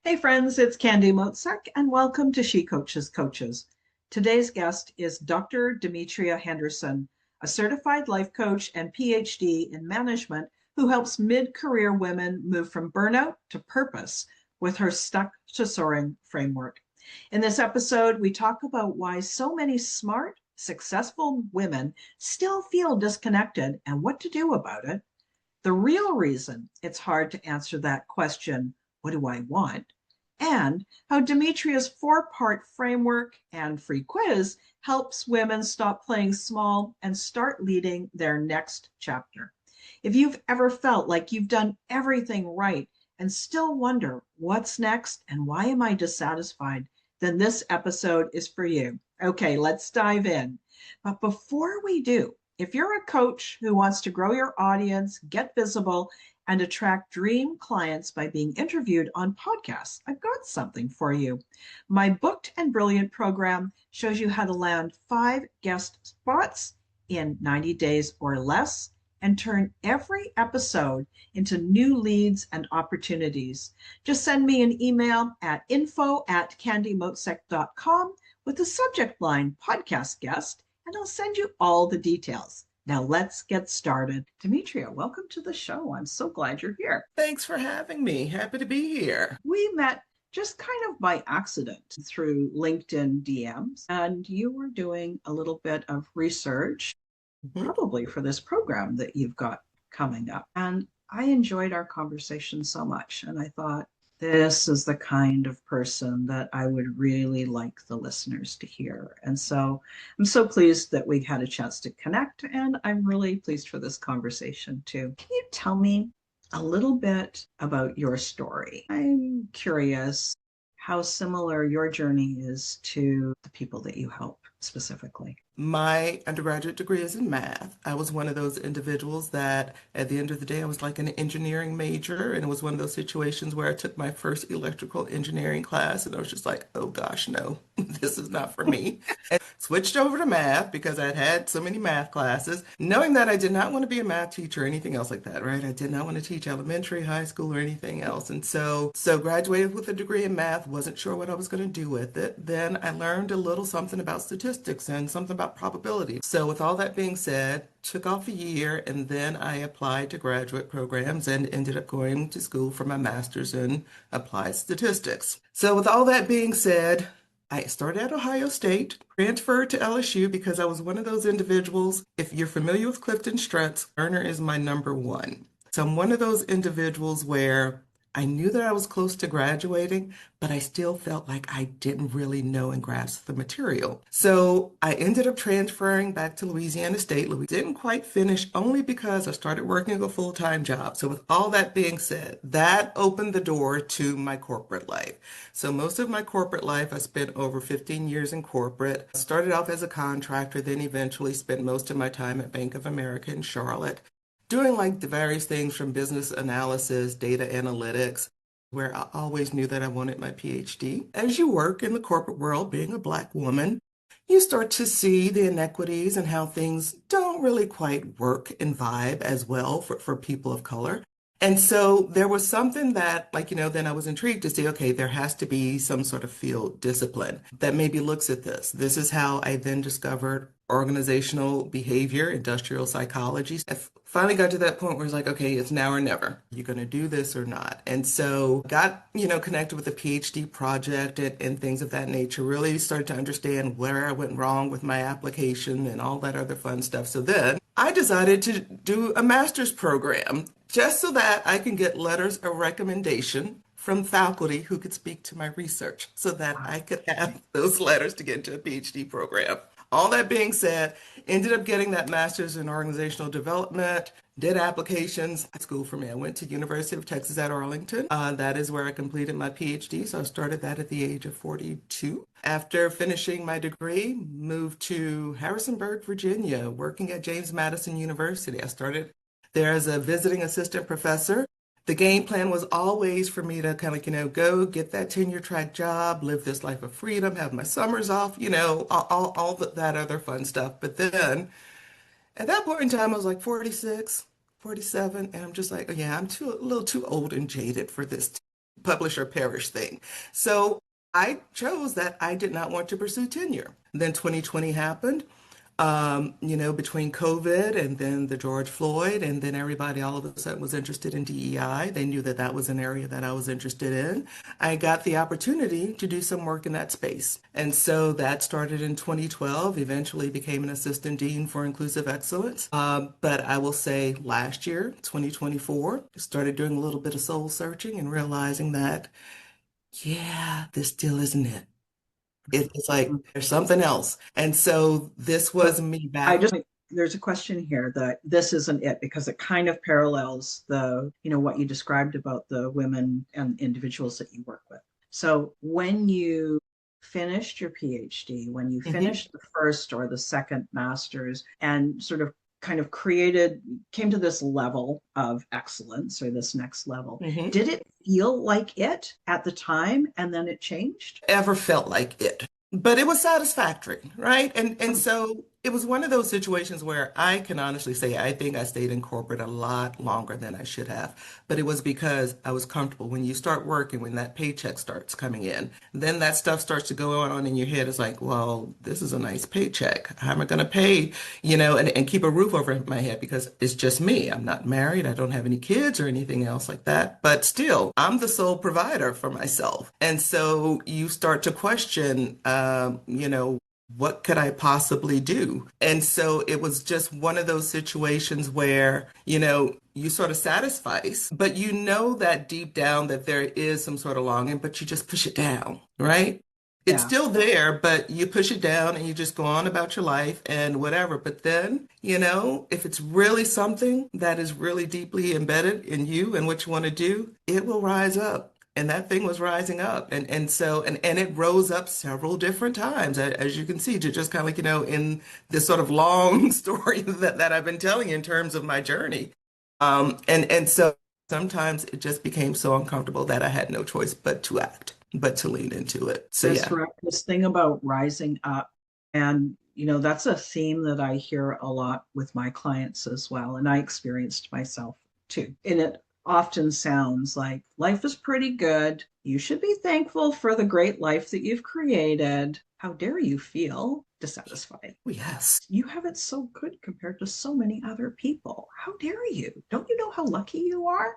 Hey friends, it's Candy Motzek, and welcome to She Coaches Coaches. Today's guest is Dr. Demetria Henderson, a certified life coach and PhD in management who helps mid-career women move from burnout to purpose with her Stuck to Soaring framework. In this episode, we talk about why so many smart, successful women still feel disconnected and what to do about it. The real reason it's hard to answer that question, what do I want? And how Demetria's four-part framework and free quiz helps women stop playing small and start leading their next chapter. If you've ever felt like you've done everything right and still wonder what's next and why am I dissatisfied, then this episode is for you. Okay, let's dive in. But before we do, if you're a coach who wants to grow your audience, get visible, and attract dream clients by being interviewed on podcasts, I've got something for you. My Booked and Brilliant program shows you how to land 5 guest spots in 90 days or less and turn every episode into new leads and opportunities. Just send me an email at info@candymotzek.com with the subject line podcast guest, and I'll send you all the details. Now let's get started. Demetria, welcome to the show. I'm so glad you're here. Thanks for having me. Happy to be here. We met just kind of by accident through LinkedIn DMs, and you were doing a little bit of research, Mhm. probably for this program that you've got coming up. And I enjoyed our conversation so much, and I thought, this is the kind of person that I would really like the listeners to hear. And so I'm so pleased that we had a chance to connect, and I'm really pleased for this conversation too. Can you tell me a little bit about your story? I'm curious how similar your journey is to the people that you help specifically. My undergraduate degree is in math. I was one of those individuals that at the end of the day, I was like an engineering major. And it was one of those situations where I took my first electrical engineering class and I was just like, oh gosh, no, this is not for me. And switched over to math because I'd had so many math classes, knowing that I did not want to be a math teacher or anything else like that, right? I did not want to teach elementary, high school, or anything else. And so graduated with a degree in math, wasn't sure what I was going to do with it. Then I learned a little something about statistics and something about probability. So with all that being said, took off a year and then I applied to graduate programs and ended up going to school for my master's in applied statistics. So with all that being said, I started at Ohio State, transferred to LSU because I was one of those individuals. If you're familiar with Clifton Strengths, learner is my number one. So I'm one of those individuals where I knew that I was close to graduating, but I still felt like I didn't really know and grasp the material. So I ended up transferring back to Louisiana State. Didn't quite finish only because I started working a full-time job. So with all that being said, that opened the door to my corporate life. So most of my corporate life, I spent over 15 years in corporate. Started off as a contractor, then eventually spent most of my time at Bank of America in Charlotte doing like the various things from business analysis, data analytics, where I always knew that I wanted my PhD. As you work in the corporate world, being a Black woman, you start to see the inequities and how things don't really quite work and vibe as well for people of color. And so there was something that, like, then I was intrigued to see, okay, there has to be some sort of field discipline that maybe looks at this. This is how I then discovered organizational behavior, industrial psychology. I finally got to that point where it's like, okay, it's now or never. You're going to do this or not. And so got, connected with a PhD project and things of that nature, really started to understand where I went wrong with my application and all that other fun stuff. So then I decided to do a master's program just so that I can get letters of recommendation from faculty who could speak to my research so that I could have those letters to get into a PhD program. All that being said, ended up getting that master's in organizational development, did applications at school for me. I went to University of Texas at Arlington. That is where I completed my PhD. So I started that at the age of 42. After finishing my degree, moved to Harrisonburg, Virginia, working at James Madison University. I started there as a visiting assistant professor. The game plan was always for me to kind of, go get that tenure track job, live this life of freedom, have my summers off, all that other fun stuff. But then at that point in time, I was like 46, 47, and I'm just like, oh, yeah, a little too old and jaded for this. publish or perish thing. So I chose that I did not want to pursue tenure. Then 2020 happened, between COVID and then the George Floyd, and then everybody all of a sudden was interested in DEI. They knew that that was an area that I was interested in. I got the opportunity to do some work in that space. And so that started in 2012, eventually became an assistant dean for inclusive excellence. But I will say last year, 2024, started doing a little bit of soul searching and realizing that, yeah, this still isn't it. It's like there's something else. And so this was But me I back. just, there's a question here that this isn't it because it kind of parallels what you described about the women and individuals that you work with. So when you finished your PhD, when you Mhm, finished the first or the second master's and sort of kind of came to this level of excellence or this next level, mhm. did it feel like it at the time and then it changed? Ever felt like it. But it was satisfactory, right? And so it was one of those situations where I can honestly say I think I stayed in corporate a lot longer than I should have. But it was because I was comfortable. When you start working, when that paycheck starts coming in, then that stuff starts to go on in your head. It's like, well, this is a nice paycheck. How am I going to pay, and keep a roof over my head because it's just me. I'm not married. I don't have any kids or anything else like that. But still, I'm the sole provider for myself. And so you start to question, what could I possibly do? And so it was just one of those situations where, you sort of satisfice, but you know that deep down that there is some sort of longing, but you just push it down, right? It's Yeah. still there, but you push it down and you just go on about your life and whatever. But then, if it's really something that is really deeply embedded in you and what you want to do, it will rise up. And that thing was rising up. And it rose up several different times, as you can see, just kind of like, in this sort of long story that I've been telling you in terms of my journey. And so sometimes it just became so uncomfortable that I had no choice but to act, but to lean into it. So That's yeah. right. This thing about rising up. And, that's a theme that I hear a lot with my clients as well. And I experienced myself too. And it often sounds like life is pretty good. You should be thankful for the great life that you've created. How dare you feel dissatisfied? Oh, yes. You have it so good compared to so many other people. How dare you? Don't you know how lucky you are?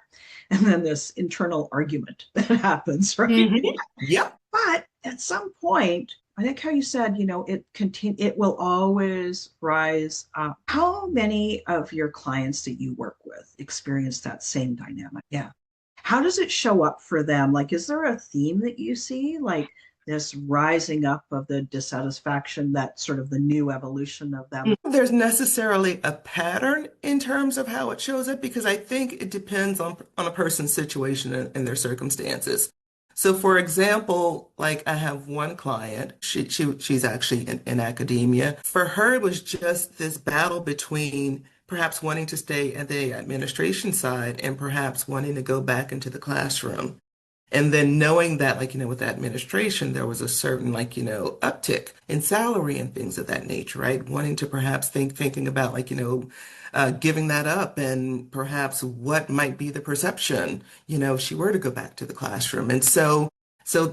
And then this internal argument that happens, right? Hmm. Yep. But at some point, I think how you said, it will always rise up. How many of your clients that you work with experience that same dynamic? Yeah. How does it show up for them? Like, is there a theme that you see? Like this rising up of the dissatisfaction, that sort of the new evolution of them? There's necessarily a pattern in terms of how it shows up because I think it depends on a person's situation and their circumstances. So, for example, like I have one client, she's actually in academia. For her, it was just this battle between perhaps wanting to stay at the administration side and perhaps wanting to go back into the classroom. And then knowing that, like, with administration, there was a certain, like, uptick in salary and things of that nature, right? Wanting to perhaps thinking about, like, giving that up and perhaps what might be the perception, if she were to go back to the classroom. And so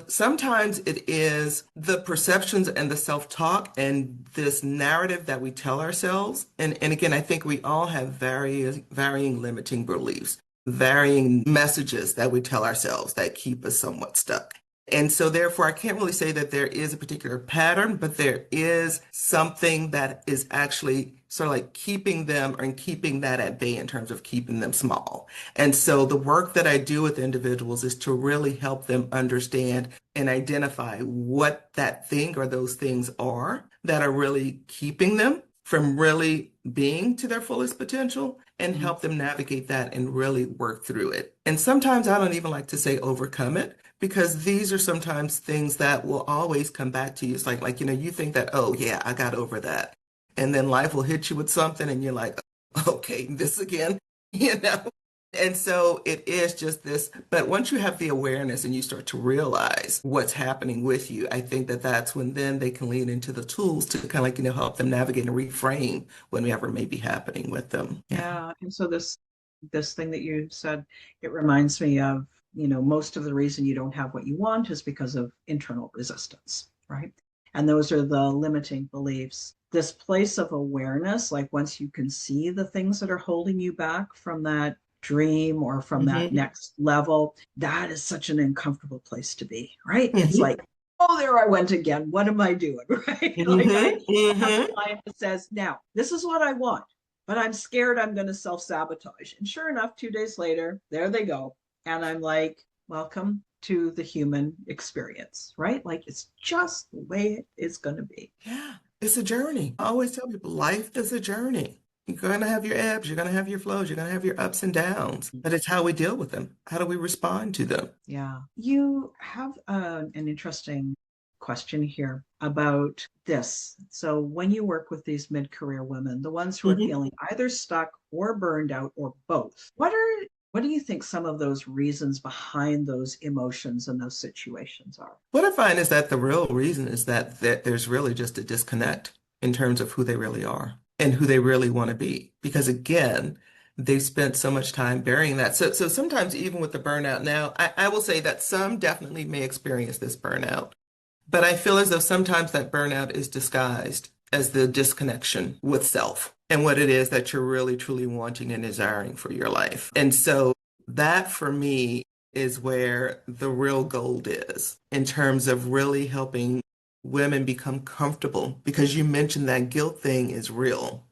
sometimes it is the perceptions and the self-talk and this narrative that we tell ourselves. And again, I think we all have varying limiting beliefs, varying messages that we tell ourselves that keep us somewhat stuck. And so therefore, I can't really say that there is a particular pattern, but there is something that is actually sort of like keeping them and keeping that at bay in terms of keeping them small. And so the work that I do with individuals is to really help them understand and identify what that thing or those things are that are really keeping them from really being to their fullest potential and Mm. help them navigate that and really work through it. And sometimes I don't even like to say overcome it because these are sometimes things that will always come back to you. It's like, you think that, oh yeah, I got over that. And then life will hit you with something and you're like, okay, this again, you know? And so it is just this, but once you have the awareness and you start to realize what's happening with you, I think that that's when then they can lean into the tools to kind of like, help them navigate and reframe whatever may be happening with them. Yeah. Yeah. And so this thing that you said, it reminds me of most of the reason you don't have what you want is because of internal resistance, right? And those are the limiting beliefs. This place of awareness, like once you can see the things that are holding you back from that dream or from that Hmm. next level, that is such an uncomfortable place to be, right? It's Hmm. like, oh, there I went again. What am I doing? Right? Like I Hmm. have a Hmm. client that says, now, this is what I want, but I'm scared I'm going to self sabotage. And sure enough, 2 days later, there they go. And I'm like, welcome to the human experience, right? Like it's just the way it is going to be. Yeah, it's a journey. I always tell people life is a journey. You're going to have your ebbs, you're going to have your flows, you're going to have your ups and downs, but it's how we deal with them. How do we respond to them? Yeah. You have an interesting question here about this. So, when you work with these mid career women, the ones who are Mhm. feeling either stuck or burned out or both, what do you think some of those reasons behind those emotions and those situations are? What I find is that the real reason is that there's really just a disconnect in terms of who they really are and who they really want to be. Because again, they've spent so much time burying that. So sometimes even with the burnout now, I will say that some definitely may experience this burnout. But I feel as though sometimes that burnout is disguised as the disconnection with self and what it is that you're really truly wanting and desiring for your life. And so that for me is where the real gold is in terms of really helping women become comfortable because you mentioned that guilt thing is real.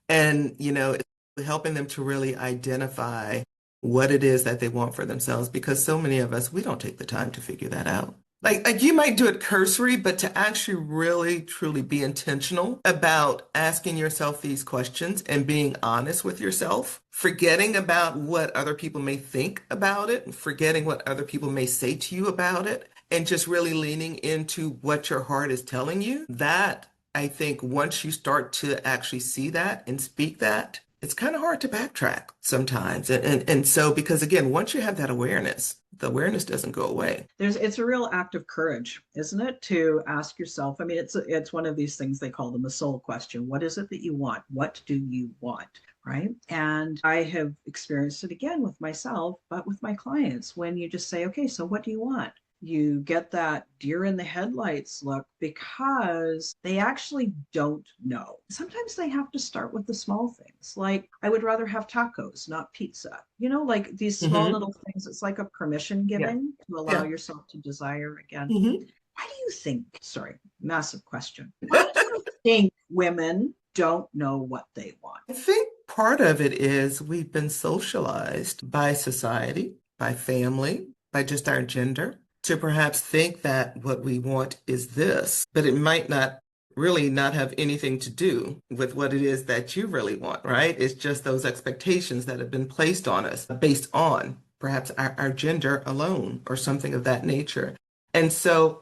And, it's helping them to really identify what it is that they want for themselves because so many of us, we don't take the time to figure that out. Like you might do it cursory, but to actually really truly be intentional about asking yourself these questions and being honest with yourself, forgetting about what other people may think about it, forgetting what other people may say to you about it, and just really leaning into what your heart is telling you, that I think once you start to actually see that and speak that, it's kind of hard to backtrack sometimes. And so, because again, once you have that awareness, the awareness doesn't go away. It's a real act of courage, isn't it, to ask yourself. I mean, it's one of these things they call them a soul question. What is it that you want? What do you want? Right. And I have experienced it again with myself, but with my clients when you just say, okay, so what do you want? You get that deer in the headlights look because they actually don't know. Sometimes they have to start with the small things, like I would rather have tacos, not pizza. Like these small Hmm. little things. It's like a permission Yeah. giving to allow Yeah. yourself to desire again. Hmm. Why do you think, sorry, massive question. Why do you think women don't know what they want? I think part of it is we've been socialized by society, by family, by just our gender, to perhaps think that what we want is this, but it might not really not have anything to do with what it is that you really want, right? It's just those expectations that have been placed on us based on perhaps our gender alone or something of that nature. And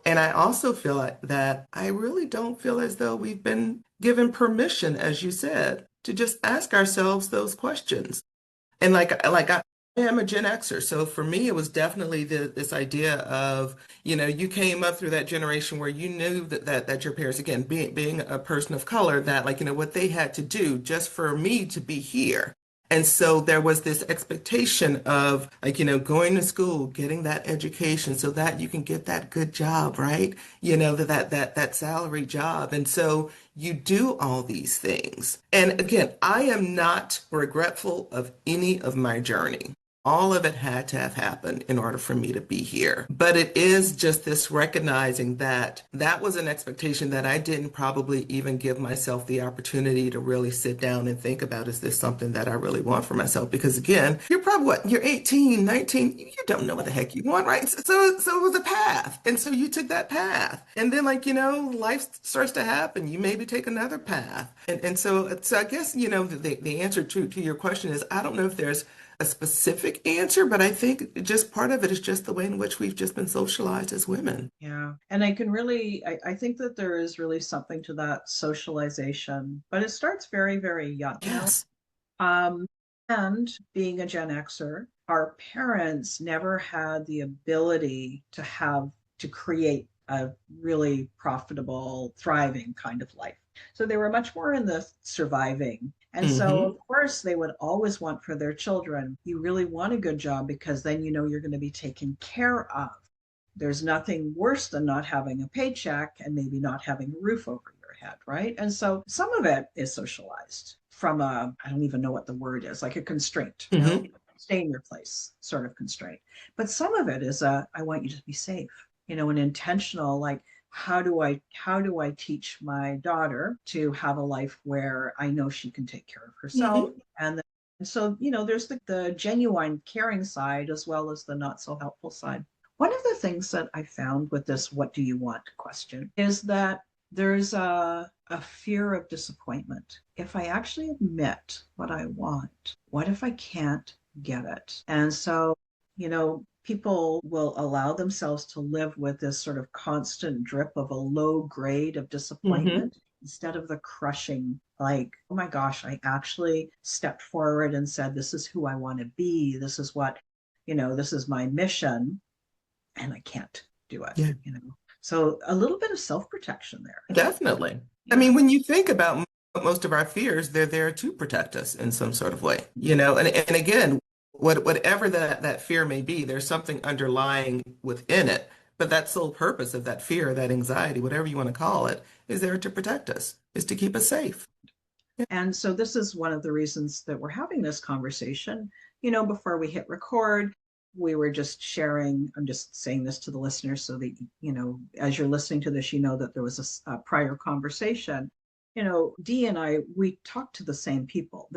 I also feel like that I really don't feel as though we've been given permission, as you said, to just ask ourselves those questions. And I am a Gen Xer, so for me, it was definitely this idea of, you came up through that generation where you knew that your parents, again, being a person of color, that what they had to do just for me to be here. And so there was this expectation of going to school, getting that education so that you can get that good job, right? That salary job. And so you do all these things. And again, I am not regretful of any of my journey. All of it had to have happened in order for me to be here. But it is just this recognizing that that was an expectation that I didn't probably even give myself the opportunity to really sit down and think about, is this something that I really want for myself? Because again, you're probably you're 18, 19, you don't know what the heck you want, right? So it was a path. And so you took that path. And then life starts to happen. You maybe take another path. And so I guess, the answer to your question is, I don't know if there's a specific answer, but I think just part of it is just the way in which we've just been socialized as women. Yeah. And I think that there is really something to that socialization, but it starts very, very young. Yes. Um, and being a Gen Xer, our parents never had the ability to create a really profitable, thriving kind of life. So they were much more in the surviving. And so, Hmm. of course, they would always want for their children, you really want a good job because then you know you're going to be taken care of. There's nothing worse than not having a paycheck and maybe not having a roof over your head, right? And so some of it is socialized from a, I don't even know what the word is, like a constraint, Hmm. stay in your place sort of constraint. But some of it is a, I want you to be safe, an intentional, like, how do I teach my daughter to have a life where I know she can take care of herself? Hmm. And so, there's the genuine caring side as well as the not so helpful side. One of the things that I found with this what do you want question is that there's a fear of disappointment. If I actually admit what I want, what if I can't get it? And so, people will allow themselves to live with this sort of constant drip of a low grade of Hmm. disappointment instead of the crushing, like, oh my gosh, I actually stepped forward and said, this is who I want to be. This is what, this is my mission, and I can't do Yeah, it. So a little bit of self-protection there. definitely. I Yeah. mean, when you think about most of our fears, they're there to protect us in some sort of way, and again, whatever that fear may be, there's something underlying within it. But that sole purpose of that fear, that anxiety, whatever you want to call it, is there to protect us, is to keep us safe. And so this is one of the reasons that we're having this conversation. Before we hit record, we were just sharing, I'm just saying this to the listeners so that, as you're listening to this, that there was a prior conversation. Dee and I, we talk to the same people.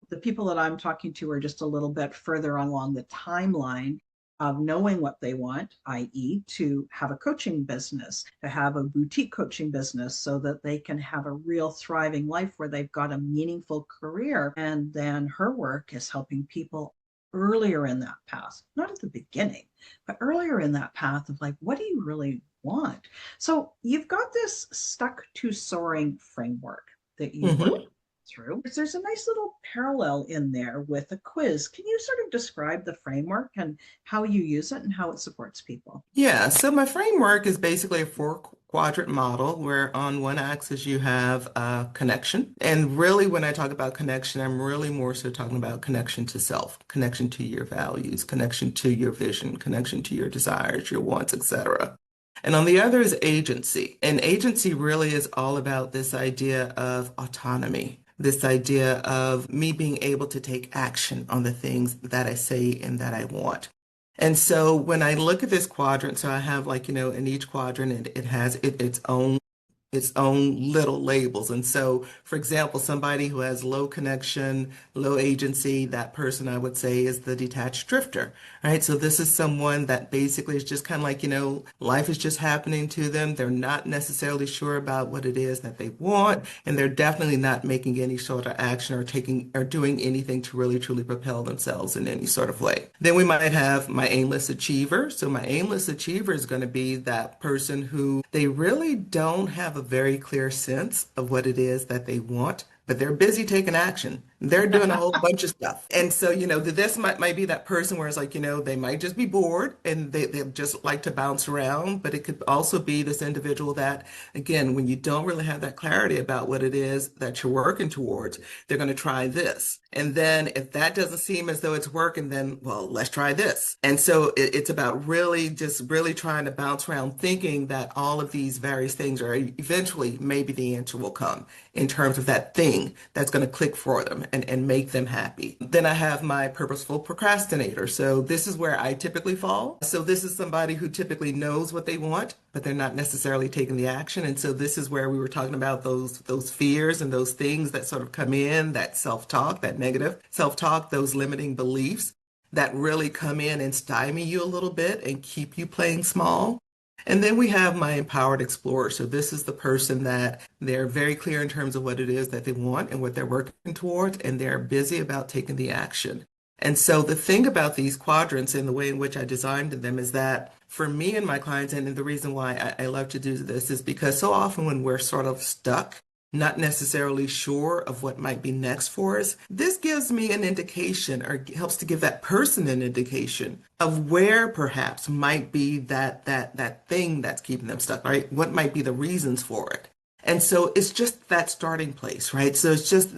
The people that I'm talking to are just a little bit further along the timeline of knowing what they want, i.e., to have a coaching business, to have a boutique coaching business so that they can have a real thriving life where they've got a meaningful career. And then her work is helping people earlier in that path, not at the beginning, but earlier in that path of like, what do you really want? So you've got this stuck to soaring framework that you work Hmm. through. There's a nice little parallel in there with a quiz. Can you sort of describe the framework and how you use it and how it supports people? Yeah, so my framework is basically a four-quadrant model where on one axis you have connection. And really, when I talk about connection, I'm really more so talking about connection to self, connection to your values, connection to your vision, connection to your desires, your wants, etc. And on the other is agency. And agency really is all about this idea of autonomy. This idea of me being able to take action on the things that I say and that I want. And so when I look at this quadrant, so I have like, in each quadrant, it has its own little labels. And so, for example, somebody who has low connection, low agency, that person I would say is the detached drifter, right? So this is someone that basically is just kind of like, life is just happening to them. They're not necessarily sure about what it is that they want, and they're definitely not making any sort of action or taking or doing anything to really truly propel themselves in any sort of way. Then we might have my aimless achiever. So my aimless achiever is going to be that person who they really don't have a very clear sense of what it is that they want, but they're busy taking action. They're doing a whole bunch of stuff. And so, this might be that person where it's like, they might just be bored and they just like to bounce around, but it could also be this individual that, again, when you don't really have that clarity about what it is that you're working towards, they're going to try this. And then if that doesn't seem as though it's working, then, well, let's try this. And so it's about really just really trying to bounce around thinking that all of these various things are eventually maybe the answer will come in terms of that thing that's going to click for them and make them happy. Then I have my purposeful procrastinator. So this is where I typically fall. So this is somebody who typically knows what they want, but they're not necessarily taking the action. And so this is where we were talking about those fears and those things that sort of come in, that self-talk, that negative self-talk, those limiting beliefs that really come in and stymie you a little bit and keep you playing small. And then we have my empowered explorer. So this is the person that they're very clear in terms of what it is that they want and what they're working towards, and they're busy about taking the action. And so the thing about these quadrants and the way in which I designed them is that for me and my clients, and the reason why I love to do this is because so often when we're sort of stuck, not necessarily sure of what might be next for us, this gives me an indication or helps to give that person an indication of where perhaps might be that thing that's keeping them stuck, right? What might be the reasons for it? And so it's just that starting place, right? So it's just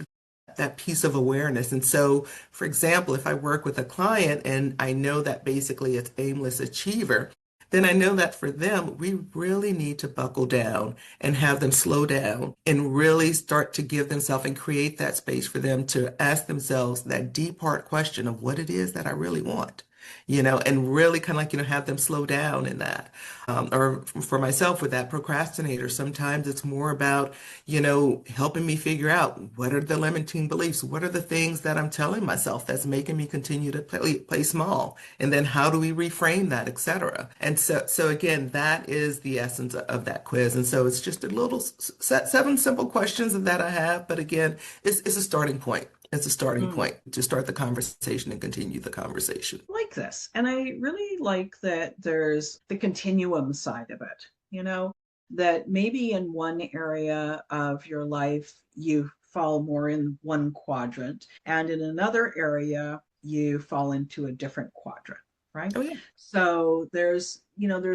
that piece of awareness. And so, for example, if I work with a client and I know that basically it's aimless achiever, then I know that for them, we really need to buckle down and have them slow down and really start to give themselves and create that space for them to ask themselves that deep heart question of what it is that I really want. And really kind of like, have them slow down in that. Or for myself with that procrastinator, sometimes it's more about, helping me figure out what are the limiting beliefs? What are the things that I'm telling myself that's making me continue to play small? And then how do we reframe that, et cetera? And so again, that is the essence of that quiz. And so it's just a little seven simple questions that I have. But again, it's a starting point. It's a starting Mm. point to start the conversation and continue the conversation. Like this. And I really like that there's the continuum side of it, that maybe in one area of your life you fall more in one quadrant, and in another area you fall into a different quadrant, right? Oh, yeah. So there's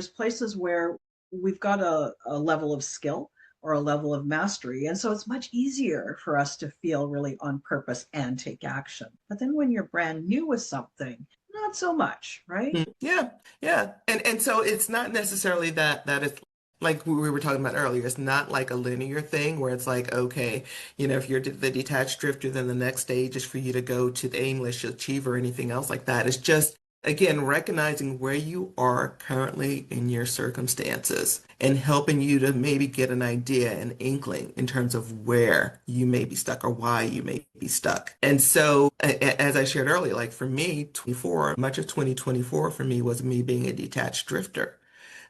places where we've got a level of skill or a level of mastery. And so it's much easier for us to feel really on purpose and take action. But then when you're brand new with something, not so much, right? Yeah, yeah. And so it's not necessarily that it's like we were talking about earlier, it's not like a linear thing where it's like, okay, if you're the detached drifter, then the next stage is for you to go to the aimless achiever or anything else like that. It's just, again, recognizing where you are currently in your circumstances and helping you to maybe get an idea, an inkling in terms of where you may be stuck or why you may be stuck. And so, as I shared earlier, like for me, 24, much of 2024 for me was me being a detached drifter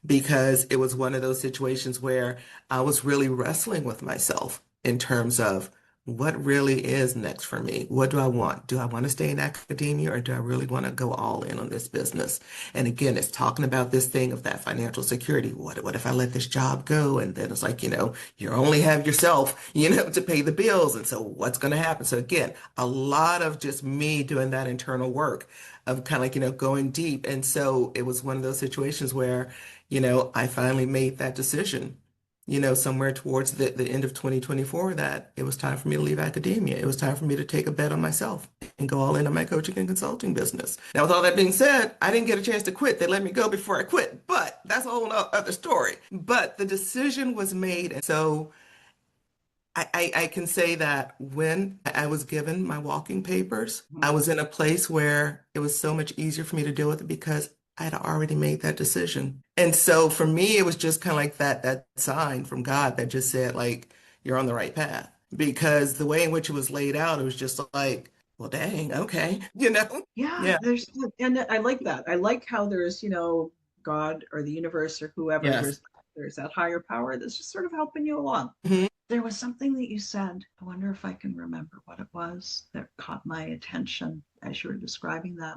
because it was one of those situations where I was really wrestling with myself in terms of what really is next for me? What do I want? Do I want to stay in academia or do I really want to go all in on this business? And again, it's talking about this thing of that financial security. What if I let this job go? And then it's like, you only have yourself, to pay the bills. And so what's going to happen? So again, a lot of just me doing that internal work of kind of like, going deep. And so it was one of those situations where, I finally made that decision somewhere towards the end of 2024 that it was time for me to leave academia. It was time for me to take a bet on myself and go all in on my coaching and consulting business. Now, with all that being said, I didn't get a chance to quit. They let me go before I quit, but that's a whole other story. But the decision was made. And so I can say that when I was given my walking papers, I was in a place where it was so much easier for me to deal with it because I had already made that decision. And so for me, it was just kind of like that sign from God that just said, like, you're on the right path. Because the way in which it was laid out, it was just like, well, dang, okay, Yeah, Yeah, and I like that. I like how there's, God or the universe or whoever, yes. there's that higher power that's just sort of helping you along. Mhm. There was something that you said. I wonder if I can remember what it was that caught my attention as you were describing that.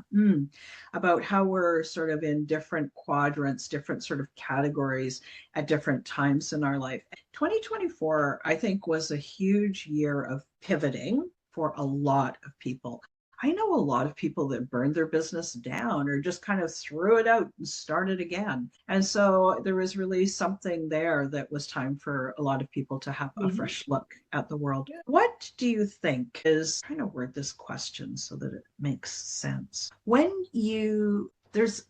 About how we're sort of in different quadrants, different sort of categories at different times in our life. 2024, I think, was a huge year of pivoting for a lot of people. I know a lot of people that burned their business down or just kind of threw it out and started again. And so there was really something there that was time for a lot of people to have a Mhm. fresh look at the world. What do you think is trying to word this question so that it makes sense? When there's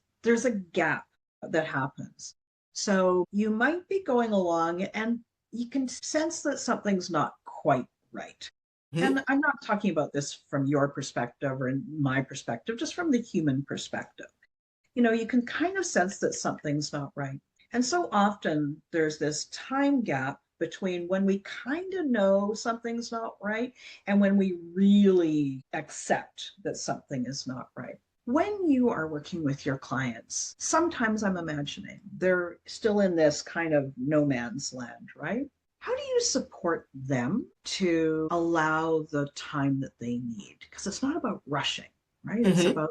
a gap that happens. So you might be going along and you can sense that something's not quite right. Mhm. And I'm not talking about this from your perspective or in my perspective, just from the human perspective. You can kind of sense that something's not right. And so often there's this time gap between when we kind of know something's not right and when we really accept that something is not right. When you are working with your clients, sometimes I'm imagining they're still in this kind of no man's land, right? How do you support them to allow the time that they need? Because it's not about rushing, right? Mhm.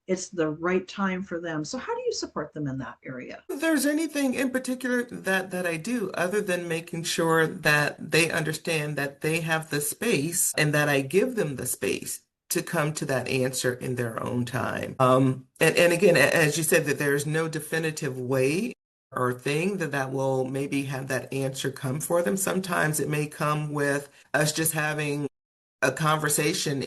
It's the right time for them. So how do you support them in that area? If there's anything in particular that I do other than making sure that they understand that they have the space and that I give them the space to come to that answer in their own time. And again, as you said, that there's no definitive way or thing that will maybe have that answer come for them. Sometimes it may come with us just having a conversation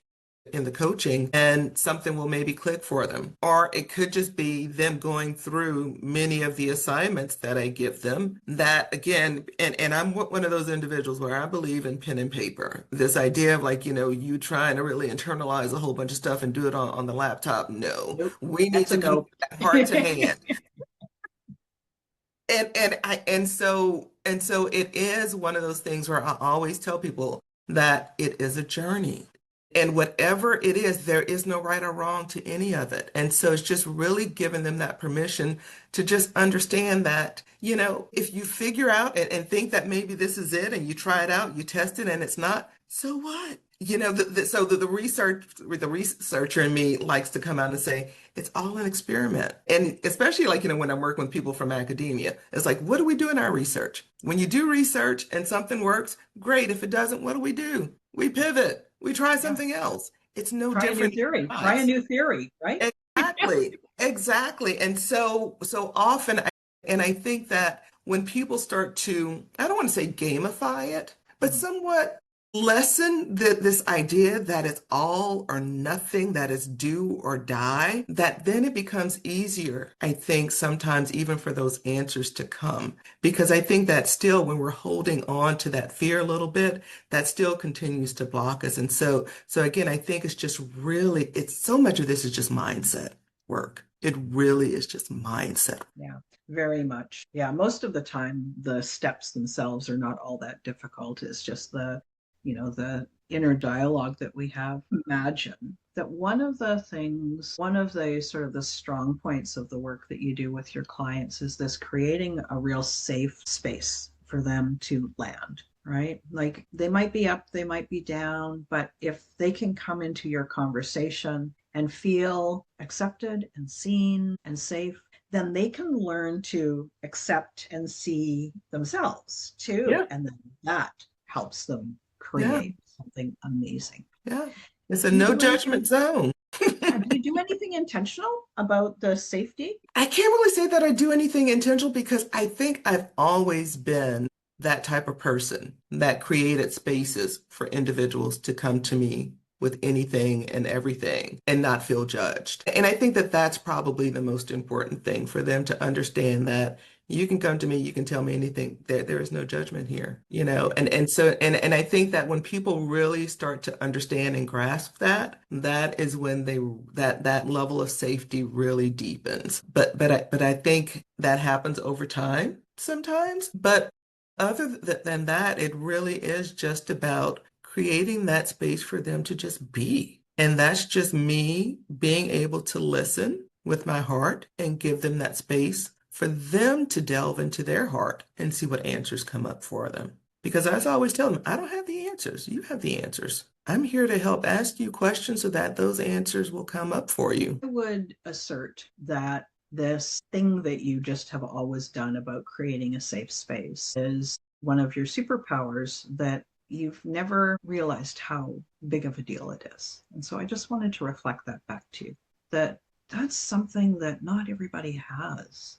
in the coaching and something will maybe click for them. Or it could just be them going through many of the assignments that I give them that again, and I'm one of those individuals where I believe in pen and paper. This idea of like, you trying to really internalize a whole bunch of stuff and do it on the laptop. No, Nope. we need That's a to no. connect heart to hand. And so it is one of those things where I always tell people that it is a journey. And whatever it is, there is no right or wrong to any of it. And so it's just really giving them that permission to just understand that, if you figure out and think that maybe this is it and you try it out, you test it and it's not, so what? The researcher in me likes to come out and say, it's all an experiment. And especially like, when I'm working with people from academia, it's like, what do we do in our research? When you do research and something works, great. If it doesn't, what do? We pivot. We try Yeah. something else. It's no Try a new different theory. than Try a us. new theory, right? Exactly. Exactly. And so often, and I think that when people start to, I don't want to say gamify it, but somewhat lessen this idea that it's all or nothing, that is do or die, that then it becomes easier, I think, sometimes even for those answers to come. Because I think that still, when we're holding on to that fear a little bit, that still continues to block us. And so again, I think it's so much of this is just mindset work. It really is just mindset. Yeah, very much. Yeah, most of the time, the steps themselves are not all that difficult. It's just the inner dialogue that we have. Imagine that one of the sort of the strong points of the work that you do with your clients is this creating a real safe space for them to land, right? Like they might be up, they might be down, but if they can come into your conversation and feel accepted and seen and safe, then they can learn to accept and see themselves too. Yeah. And then that helps them Yeah. create something amazing. Yeah. It's a Do you no do judgment anything? zone. Yeah, do you do anything intentional about the safety? I can't really say that I do anything intentional because I think I've always been that type of person that created spaces for individuals to come to me with anything and everything and not feel judged. And I think that that's probably the most important thing for them to understand that you can come to me, you can tell me anything. There is no judgment here, and I think that when people really start to understand and grasp that, that is when that level of safety really deepens. But I think that happens over time sometimes. But other than that, it really is just about creating that space for them to just be. And that's just me being able to listen with my heart and give them that space for them to delve into their heart and see what answers come up for them. Because as I always tell them, I don't have the answers. You have the answers. I'm here to help ask you questions so that those answers will come up for you. I would assert that this thing that you just have always done about creating a safe space is one of your superpowers that you've never realized how big of a deal it is. And so I just wanted to reflect that back to you, that that's something that not everybody has.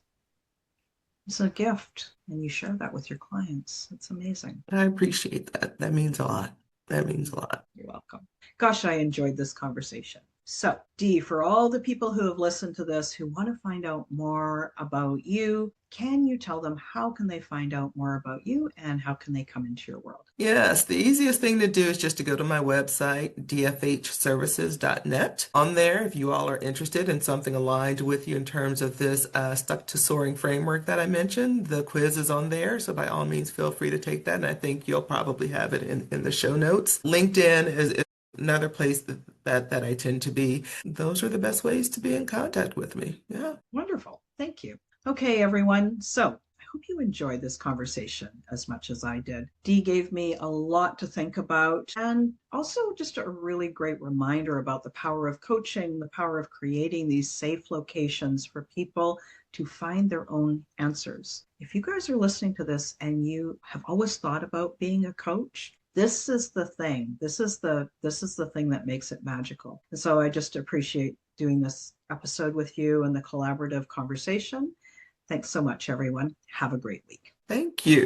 It's a gift, and you share that with your clients. It's amazing. I appreciate that. That means a lot. That means a lot. You're welcome. Gosh, I enjoyed this conversation. So, Dee, for all the people who have listened to this who want to find out more about you, can you tell them how can they find out more about you and how can they come into your world? Yes, the easiest thing to do is just to go to my website, dfhservices.net. On there, if you all are interested in something aligned with you in terms of this Stuck to Soaring framework that I mentioned, the quiz is on there. So by all means, feel free to take that. And I think you'll probably have it in the show notes. LinkedIn is another place that I tend to be. Those are the best ways to be in contact with me. Yeah. Wonderful. Thank you. Okay, everyone. So I hope you enjoyed this conversation as much as I did. Dee gave me a lot to think about and also just a really great reminder about the power of coaching, the power of creating these safe locations for people to find their own answers. If you guys are listening to this and you have always thought about being a coach, this is the thing. This is the thing that makes it magical. And so I just appreciate doing this episode with you and the collaborative conversation. Thanks so much, everyone. Have a great week. Thank you.